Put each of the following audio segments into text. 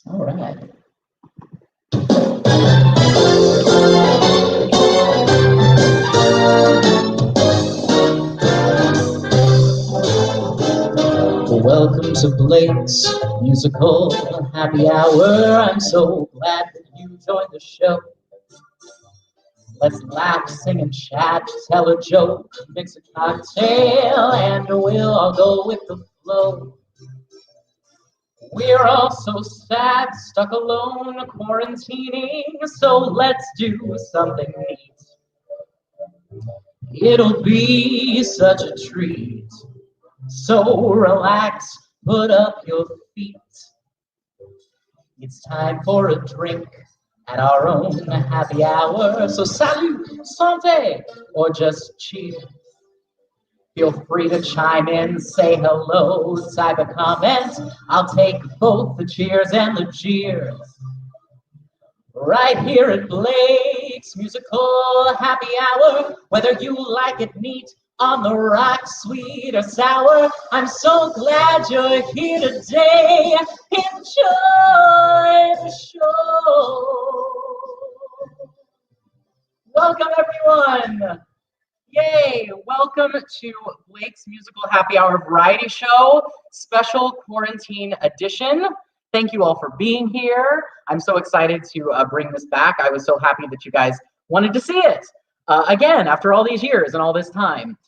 All right. Welcome to Blake's Musical Happy Hour. I'm so glad that you joined the show. Let's laugh, sing, and chat, tell a joke, mix a cocktail, and we'll all go with the flow. We're all so sad, stuck alone, quarantining, so let's do something neat. It'll be such a treat. So relax, put up your feet. It's time for a drink at our own happy hour. So salut, santé, or just cheers. Feel free to chime in, say hello, type a comment. I'll take both the cheers and the jeers. Right here at Blake's Musical Happy Hour, whether you like it neat, on the rocks, sweet or sour, I'm so glad you're here today. Enjoy the show. Welcome, everyone. Yay! Welcome to Blake's Musical Happy Hour Variety Show, special quarantine edition. Thank you all for being here. I'm so excited to bring this back. I was so happy that you guys wanted to see it again after all these years and all this time.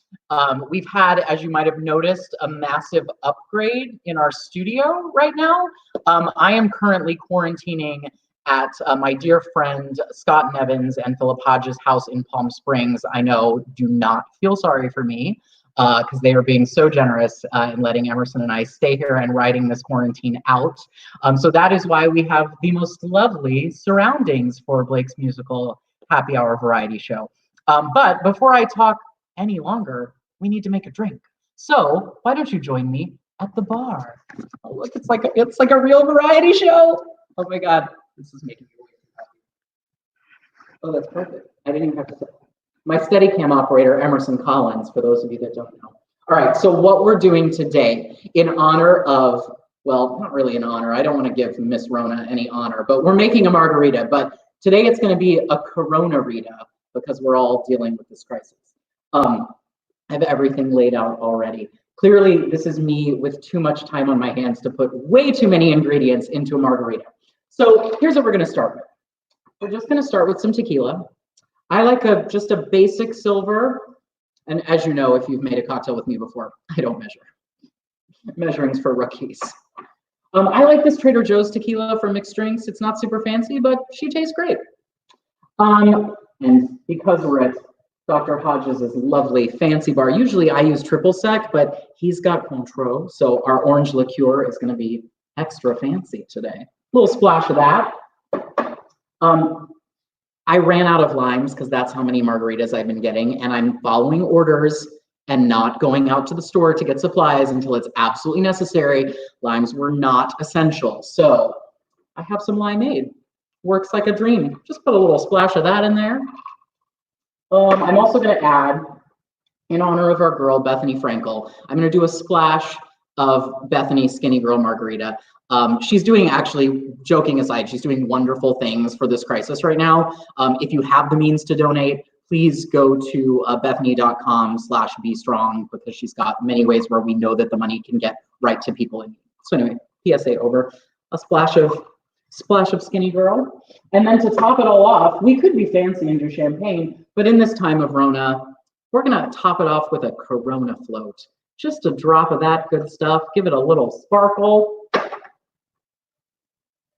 We've had, as you might have noticed, a massive upgrade in our studio right now. I am currently quarantining at my dear friend Scott Nevins and Philip Hodges' house in Palm Springs. I know, do not feel sorry for me because they are being so generous in letting Emerson and I stay here and riding this quarantine out. So that is why we have the most lovely surroundings for Blake's Musical Happy Hour Variety Show. But before I talk any longer, we need to make a drink. So why don't you join me at the bar? Oh, look, it's like a real variety show. Oh my God. This is making me way too happy. Oh, that's perfect. I didn't even have to say. My Steadicam operator, Emerson Collins, for those of you that don't know. All right, so what we're doing today in honor of, well, not really in honor, I don't want to give Miss Rona any honor, but we're making a margarita, but today it's going to be a Corona-rita because we're all dealing with this crisis. I have everything laid out already. Clearly, this is me with too much time on my hands to put way too many ingredients into a margarita. So here's what we're going to start with. We're just going to start with some tequila. I like just a basic silver. And as you know, if you've made a cocktail with me before, I don't measure. Measuring's for rookies. I like this Trader Joe's tequila for mixed drinks. It's not super fancy, but she tastes great. And because we're at Dr. Hodges' lovely fancy bar, usually I use triple sec, but he's got Cointreau, so our orange liqueur is going to be extra fancy today. Little splash of that. I ran out of limes because that's how many margaritas I've been getting, and I'm following orders and not going out to the store to get supplies until it's absolutely necessary. Limes were not essential, so I have some limeade. Works like a dream. Just put a little splash of that in there. I'm also going to add, in honor of our girl Bethany Frankel, I'm going to do a splash of Bethany Skinny Girl Margarita. She's doing, actually, joking aside, she's doing wonderful things for this crisis right now. If you have the means to donate, please go to bethany.com/bestrong because she's got many ways where we know that the money can get right to people in need. So anyway, PSA over. A splash of Skinny Girl. And then to top it all off, we could be fancy and do champagne, but in this time of Rona, we're gonna top it off with a Corona float. Just a drop of that good stuff, give it a little sparkle.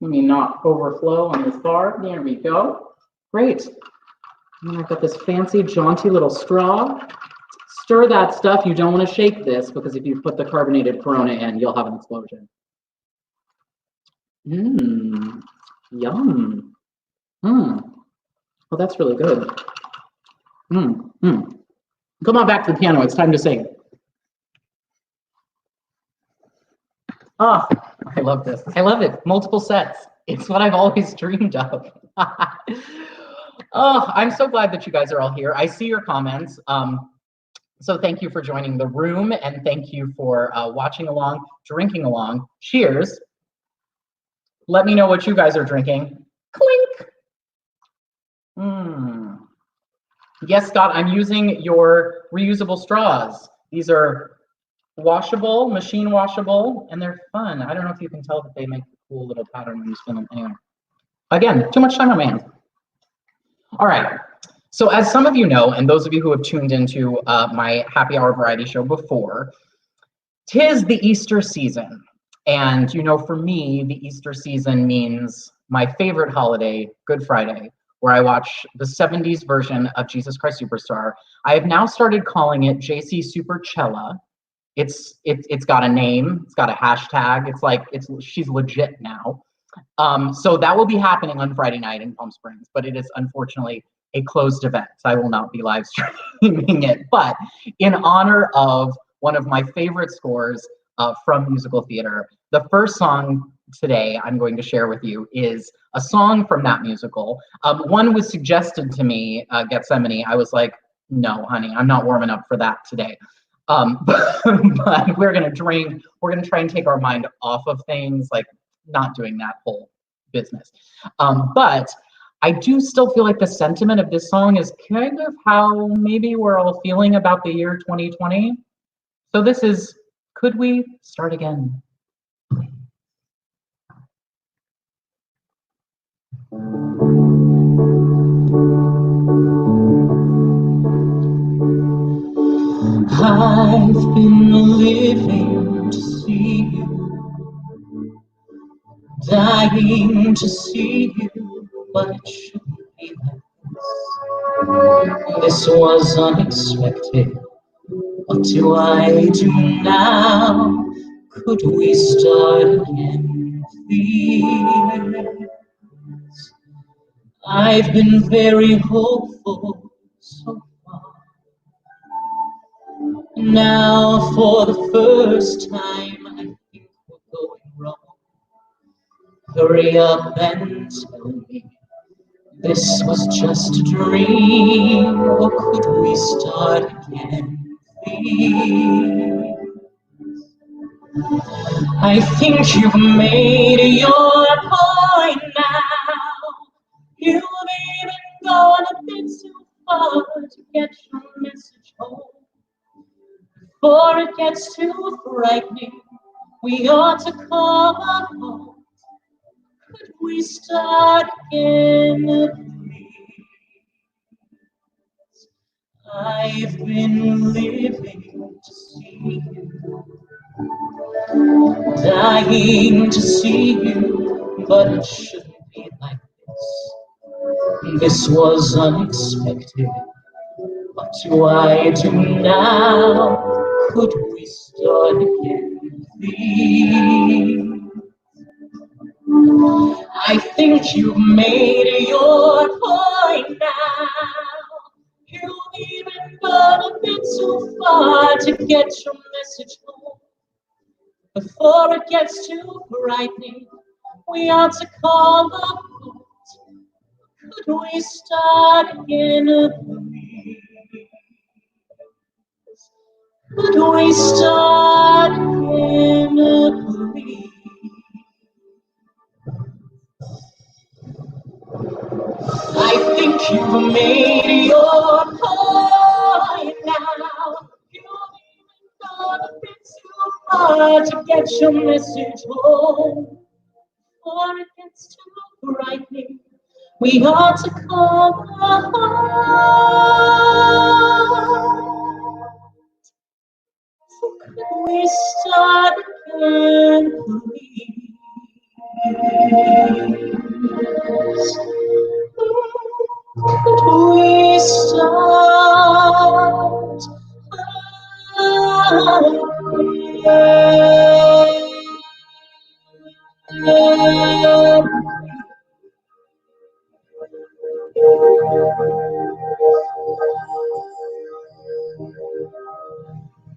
Let me not overflow on this bar. There we go. Great. And I've got this fancy, jaunty little straw. Stir that stuff. You don't want to shake this because if you put the carbonated Corona in, you'll have an explosion. Mmm. Yum. Mmm. Oh, that's really good. Mmm. Mmm. Come on back to the piano. It's time to sing. Oh, I love this. I love it. Multiple sets. It's what I've always dreamed of. Oh, I'm so glad that you guys are all here. I see your comments. So thank you for joining the room and thank you for watching along, drinking along. Cheers. Let me know what you guys are drinking. Clink. Yes, Scott, I'm using your reusable straws. These are washable, machine washable, and they're fun. I don't know if you can tell that they make a cool little pattern when you spin them. Anyway, again, too much time on my hands. All right. So as some of you know, and those of you who have tuned into my happy hour variety show before, 'tis the Easter season. And you know, for me, the Easter season means my favorite holiday, Good Friday, where I watch the 70s version of Jesus Christ Superstar. I have now started calling it JC Supercella. It's got a name, it's got a hashtag. It's like she's legit now. So that will be happening on Friday night in Palm Springs, but it is unfortunately a closed event. So I will not be live streaming it. But in honor of one of my favorite scores from musical theater, the first song today I'm going to share with you is a song from that musical. One was suggested to me, Gethsemane. I was like, no, honey, I'm not warming up for that today. But we're gonna drink. We're gonna try and take our mind off of things, like not doing that whole business. But I do still feel like the sentiment of this song is kind of how maybe we're all feeling about the year 2020. So this is Could We Start Again? I've been living to see you, dying to see you, but it shouldn't be like this. This was unexpected. What do I do now? Could we start again, please? I've been very hopeful so far. Now, for the first time, I think we're going wrong. Hurry up and tell me this was just a dream, or could we start again, please? I think you've made your point now. You've even gone a bit too far to get your message home. Before it gets too frightening, we ought to call a halt. Could we start again, please? I've been living to see you, dying to see you, but it shouldn't be like this. This was unexpected. What do I do now? Could we start again, please? I think you've made your point now. You've even gone a bit too far to get your message home. Before it gets too frightening, we ought to call a halt. Could we start again, please? Could we start again, please? I think you've made your point now. You've even gone a bit too far to get your message home. Before it gets too frightening, we ought to call a halt. So could we start again, please? Could we start again?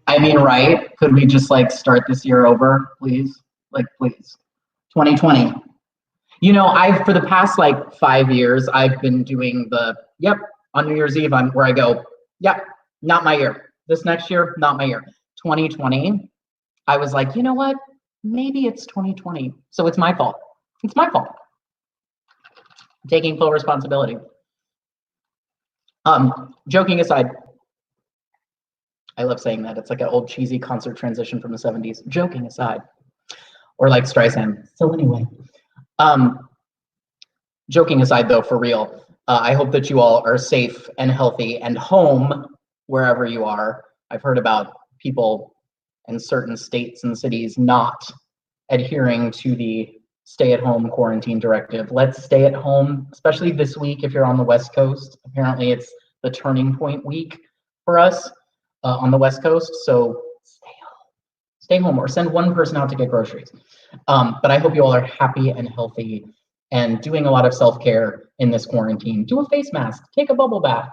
I mean, right? Could we just like start this year over, please? Like, please. 2020. You know, for the past like 5 years, I've been doing on New Year's Eve, where I go, not my year. This next year, not my year. 2020, I was like, you know what? Maybe it's 2020. So it's my fault. It's my fault. Taking full responsibility. Joking aside, I love saying that. It's like an old cheesy concert transition from the 70s. Joking aside. Or like Streisand. So anyway, joking aside though, for real, I hope that you all are safe and healthy and home wherever you are. I've heard about people in certain states and cities not adhering to the stay-at-home quarantine directive. Let's stay at home, especially this week if you're on the West Coast. Apparently it's the turning point week for us on the West Coast, so stay home or send one person out to get groceries. But I hope you all are happy and healthy and doing a lot of self-care in this quarantine. Do a face mask, take a bubble bath,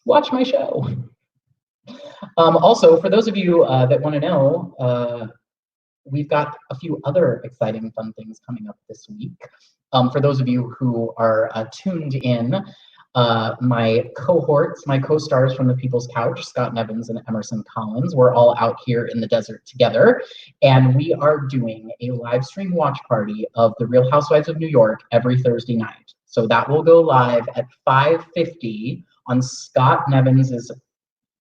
watch my show. Also, for those of you that want to know, we've got a few other exciting fun things coming up this week. For those of you who are tuned in, my cohorts, my co-stars from the People's Couch, Scott Nevins and Emerson Collins, we're all out here in the desert together, and we are doing a live stream watch party of The Real Housewives of New York every Thursday night. So that will go live at 5:50 on Scott Nevins's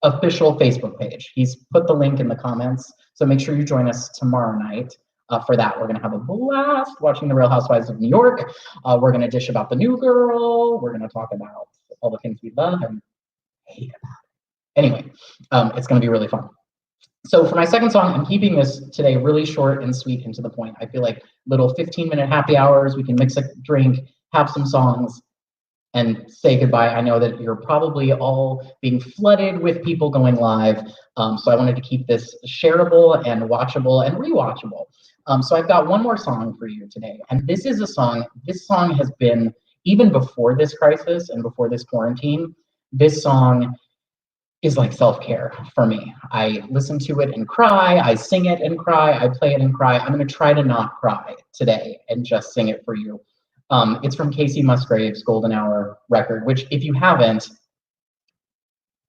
official Facebook page. He's put the link in the comments, so make sure you join us tomorrow night for that. We're gonna have a blast watching The Real Housewives of New York. We're gonna dish about the new girl. We're gonna talk about all the things we love and hate about it. Anyway, it's gonna be really fun. So for my second song, I'm keeping this today really short and sweet and to the point. I feel like little 15-minute happy hours. We can mix a drink, have some songs, and say goodbye. I know that you're probably all being flooded with people going live, so I wanted to keep this shareable and watchable and rewatchable. So I've got one more song for you today, and this is a song, this song has been, even before this crisis and before this quarantine, this song is like self-care for me. I listen to it and cry, I sing it and cry, I play it and cry. I'm gonna try to not cry today and just sing it for you. It's from Casey Musgrave's Golden Hour record, which if you haven't,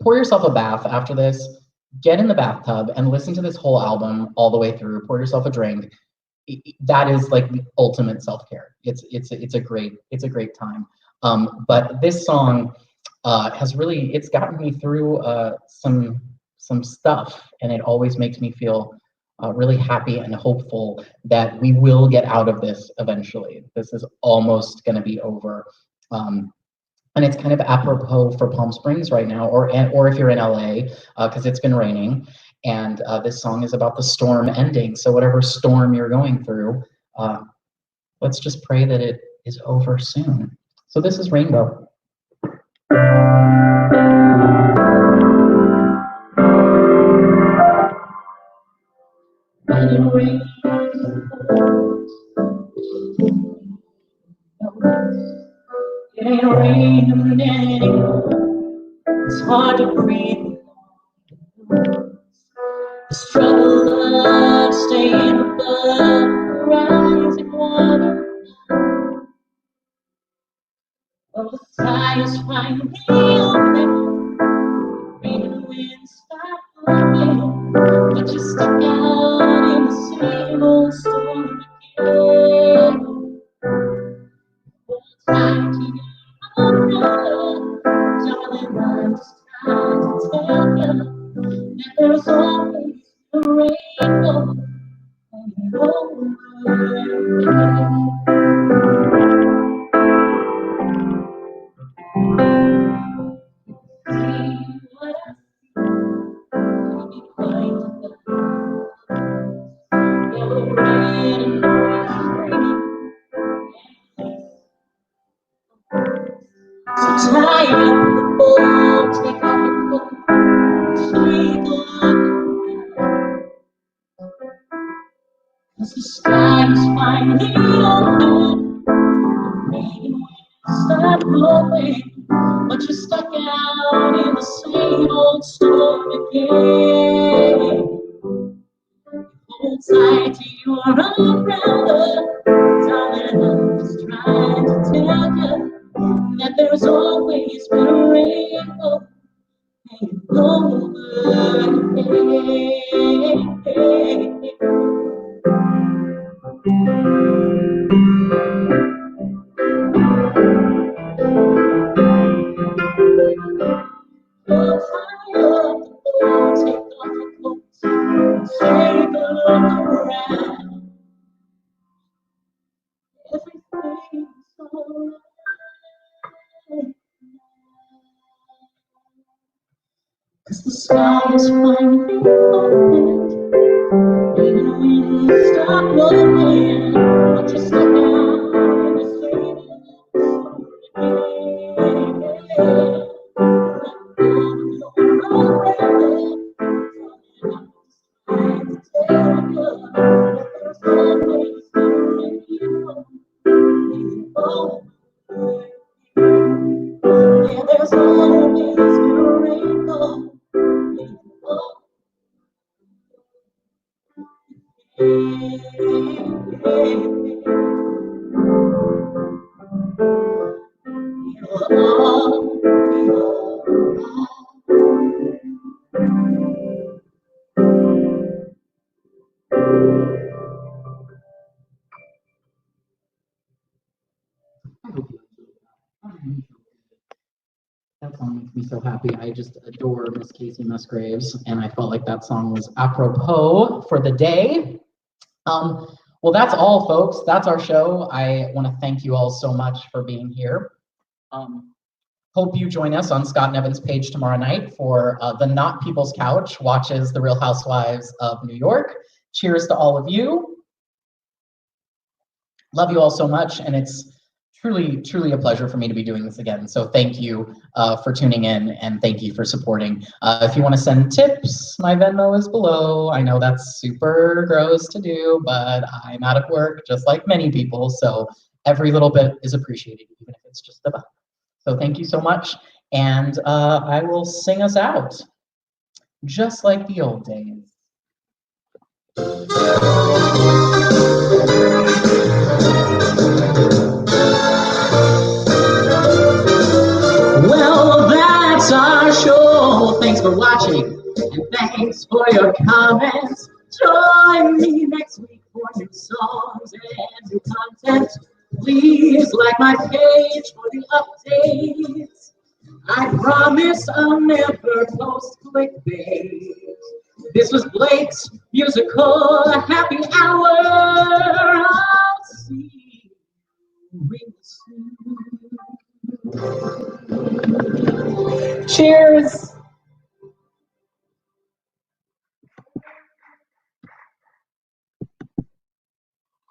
pour yourself a bath after this, get in the bathtub and listen to this whole album all the way through, pour yourself a drink. That is like the ultimate self-care. It's a great time. But this song has really, it's gotten me through some stuff, and it always makes me feel really happy and hopeful that we will get out of this eventually. This is almost going to be over. And it's kind of apropos for Palm Springs right now, or if you're in LA, because it's been raining. And this song is about the storm ending. So whatever storm you're going through, let's just pray that it is over soon. So this is Rainbow. When it rains, it ain't raining anymore. It's hard to breathe. The struggle of staying above the rising water. Oh, the fire's finally open. Rain and wind stop blowing, but you're stuck out in the same old storm again. Hold tight to your umbrella, darling. I'm just trying to tell you that there's always a rainbow over. So tie up the boat, take off your coat, take a look around. 'Cause the sky is finally open, the rain will stop blowing, but you're stuck out in the same old storm again. Hold tight to your umbrella, darling. I'm just trying to tell you that there's always been a rainbow over. everything's alright. Cause the sky is finally open, even when you stop looking, but you're stuck down in the same there's always a rainbow. That song makes me so happy. I just adore Miss Casey Musgraves, and I felt like that song was apropos for the day. Well, that's all, folks. That's our show. I want to thank you all so much for being here. Hope you join us on Scott Nevin's page tomorrow night for the Not People's Couch watches The Real Housewives of New York. Cheers to all of you. Love you all so much, and it's truly a pleasure for me to be doing this again. So thank you for tuning in, and thank you for supporting. If you want to send tips, my Venmo is below. I know that's super gross to do, but I'm out of work just like many people, so every little bit is appreciated, even if it's just a buck. So thank you so much, and I will sing us out, just like the old days. Well, that's our show. Thanks for watching, and thanks for your comments. Join me next week for new songs and new content. Please like my page for the updates. I promise I'll never post clickbait. This was Blake's musical happy hour. I'll see you real soon. Cheers.